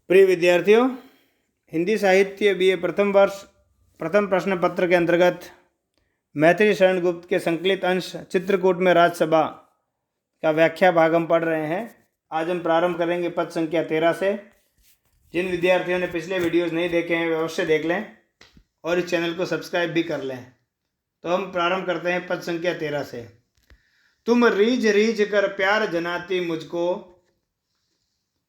प्रिय विद्यार्थियों, हिंदी साहित्य बीए प्रथम वर्ष प्रथम प्रश्न पत्र के अंतर्गत मैथिली शरण गुप्त के संकलित अंश चित्रकूट में राजसभा का व्याख्या भाग हम पढ़ रहे हैं। आज हम प्रारंभ करेंगे पद संख्या 13 से। जिन विद्यार्थियों ने पिछले वीडियोस नहीं देखे हैं वे अवश्य देख लें और इस चैनल को सब्सक्राइब भी कर लें। तो हम प्रारंभ करते हैं पद संख्या 13 से। तुम रीझ रीझ कर प्यार जनाती मुझको,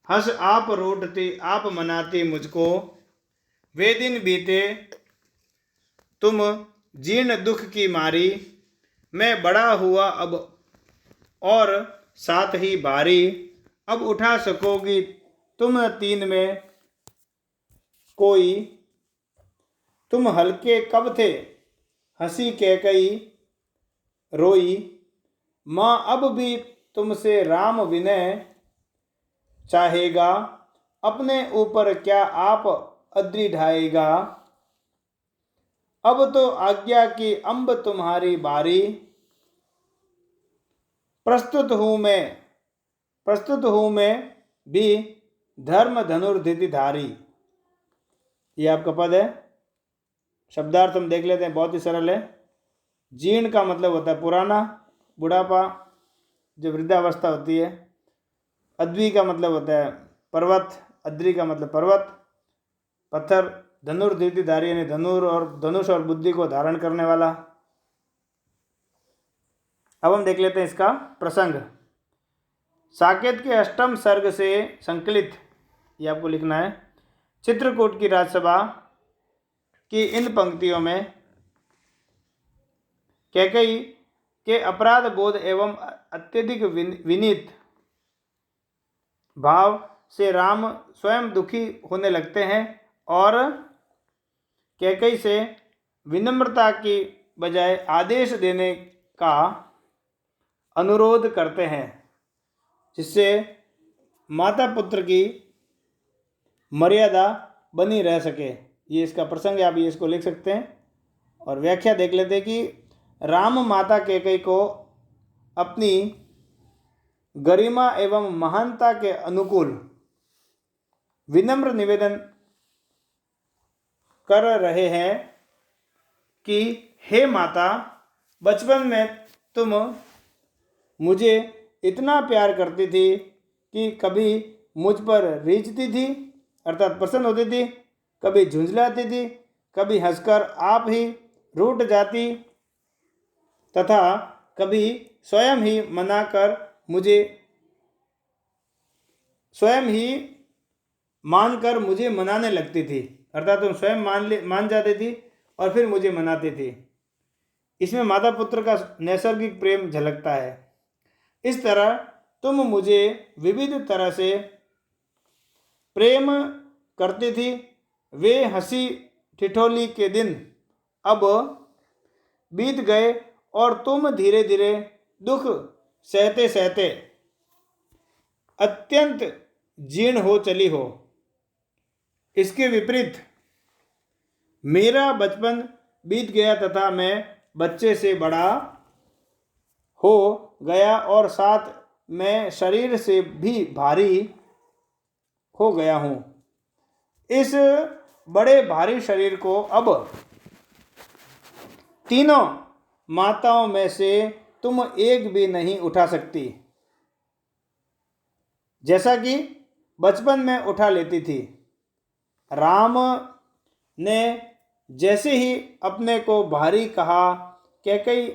हंस आप रूठती आप मनाती मुझको, वे दिन बीते तुम जीर्ण दुख की मारी, मैं बड़ा हुआ अब और साथ ही भारी, अब उठा सकोगी तुम तीन में कोई, तुम हल्के कब थे हंसी कैकई रोई, माँ अब भी तुमसे राम विनय चाहेगा, अपने ऊपर क्या आप अद्री ढाएगा, अब तो आज्ञा की अम्ब तुम्हारी बारी, प्रस्तुत हूँ मैं भी धर्म धनुर्धि धारी। ये आपका पद है। शब्दार्थ हम देख लेते हैं, बहुत ही सरल है। जीर्ण का मतलब होता है पुराना, बुढ़ापा, जो वृद्धावस्था होती है। अद्वी का मतलब होता है पर्वत, अद्री का मतलब पर्वत, पत्थर, धनुर्धि धारी यानी धनुष और बुद्धि को धारण करने वाला। अब हम देख लेते हैं इसका प्रसंग। साकेत के अष्टम सर्ग से संकलित, ये आपको लिखना है, चित्रकूट की राजसभा की इन पंक्तियों में कैकेयी के अपराध बोध एवं अत्यधिक विनीत भाव से राम स्वयं दुखी होने लगते हैं और कैकेयी से विनम्रता की बजाय आदेश देने का अनुरोध करते हैं, जिससे माता पुत्र की मर्यादा बनी रह सके। ये इसका प्रसंग है, आप ये इसको लिख सकते हैं। और व्याख्या देख लेते हैं कि राम माता कैकेयी को अपनी गरिमा एवं महानता के अनुकूल विनम्र निवेदन कर रहे हैं कि हे माता, बचपन में तुम मुझे इतना प्यार करती थी कि कभी मुझ पर रीझती थी अर्थात प्रसन्न होती थी, कभी झुंझलाती थी, कभी हंसकर आप ही रूठ जाती तथा कभी स्वयं ही मानकर मुझे मनाने लगती थी, अर्थात तुम स्वयं मान जाती थी और फिर मुझे मनाती थी। इसमें माता पुत्र का नैसर्गिक प्रेम झलकता है। इस तरह तुम मुझे विविध तरह से प्रेम करती थी। वे हंसी ठिठोली के दिन अब बीत गए और तुम धीरे धीरे दुख सहते सहते अत्यंत जीर्ण हो चली हो। इसके विपरीत मेरा बचपन बीत गया तथा मैं बच्चे से बड़ा हो गया और साथ मैं शरीर से भी भारी हो गया हूँ। इस बड़े भारी शरीर को अब तीनों माताओं में से तुम एक भी नहीं उठा सकती, जैसा कि बचपन में उठा लेती थी। राम ने जैसे ही अपने को भारी कहा, कैकेयी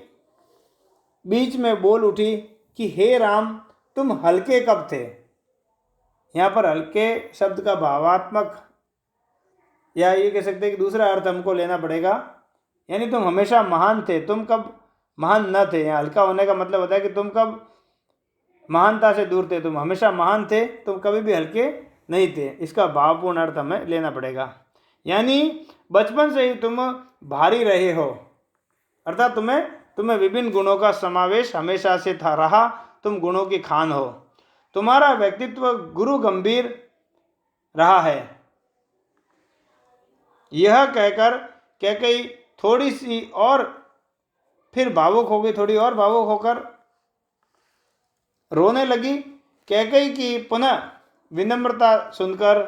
बीच में बोल उठी कि हे राम, तुम हल्के कब थे। यहाँ पर हल्के शब्द का भावात्मक या ये कह सकते हैं कि दूसरा अर्थ हमको लेना पड़ेगा, यानी तुम हमेशा महान थे, तुम कब महान न थे। यहाँ हल्का होने का मतलब होता है कि तुम कब महानता से दूर थे, तुम हमेशा महान थे, तुम कभी भी हल्के नहीं थे। इसका भावपूर्ण अर्थ हमें लेना पड़ेगा। यानी बचपन से ही तुम भारी रहे हो, अर्थात तुम्हें विभिन्न गुणों का समावेश हमेशा से था रहा, तुम गुणों की खान हो। तुम्हारा व्यक्तित्व गुरु गंभीर रहा है। यह कहकर कैकेयी थोड़ी सी और फिर भावुक हो गई, थोड़ी और भावुक होकर रोने लगी। कैकेयी की पुनः विनम्रता सुनकर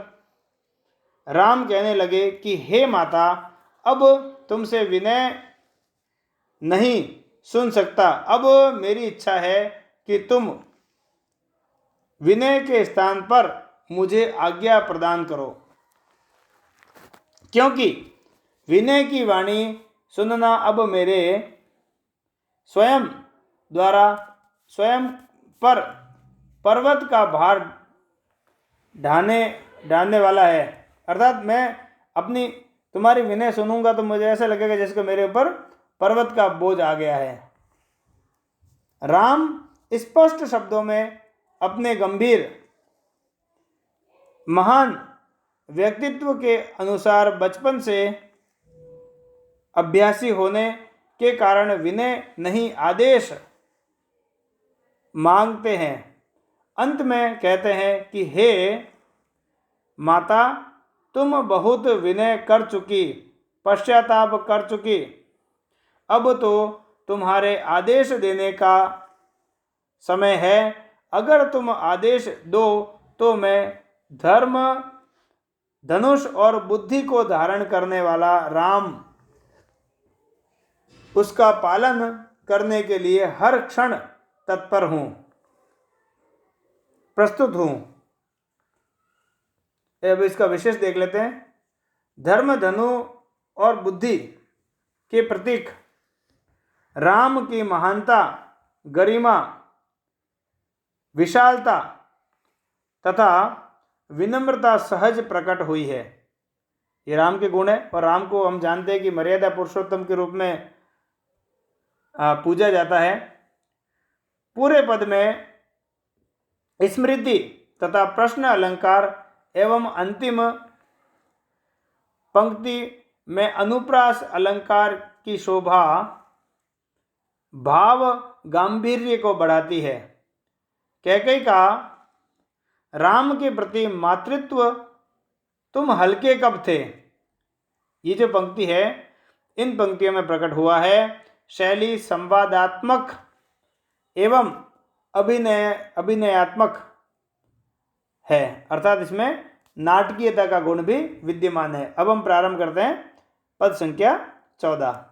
राम कहने लगे कि हे माता, अब तुमसे विनय नहीं सुन सकता। अब मेरी इच्छा है कि तुम विनय के स्थान पर मुझे आज्ञा प्रदान करो, क्योंकि विनय की वाणी सुनना अब मेरे स्वयं द्वारा स्वयं पर पर्वत का भार ढाने वाला है। अर्थात मैं अपनी तुम्हारी विनय सुनूंगा तो मुझे ऐसा लगेगा जैसे मेरे ऊपर पर्वत का बोझ आ गया है। राम स्पष्ट शब्दों में अपने गंभीर महान व्यक्तित्व के अनुसार बचपन से अभ्यासी होने के कारण विनय नहीं आदेश मांगते हैं। अंत में कहते हैं कि हे माता, तुम बहुत विनय कर चुकी, पश्चाताप कर चुकी, अब तो तुम्हारे आदेश देने का समय है। अगर तुम आदेश दो तो मैं धर्म, धनुष और बुद्धि को धारण करने वाला राम उसका पालन करने के लिए हर क्षण तत्पर हूं, प्रस्तुत हूं। अब इसका विशेष देख लेते हैं। धर्म, धनु और बुद्धि के प्रतीक राम की महानता, गरिमा, विशालता तथा विनम्रता सहज प्रकट हुई है। ये राम के गुण है और राम को हम जानते हैं कि मर्यादा पुरुषोत्तम के रूप में पूजा जाता है। पूरे पद में स्मृति तथा प्रश्न अलंकार एवं अंतिम पंक्ति में अनुप्रास अलंकार की शोभा भाव गांधीर्य को बढ़ाती है। कैकेयी का राम के प्रति मातृत्व तुम हल्के कब थे, ये जो पंक्ति है इन पंक्तियों में प्रकट हुआ है। शैली संवादात्मक एवं अभिनयात्मक है, अर्थात इसमें नाटकीयता का गुण भी विद्यमान है। अब हम प्रारंभ करते हैं पद संख्या 14।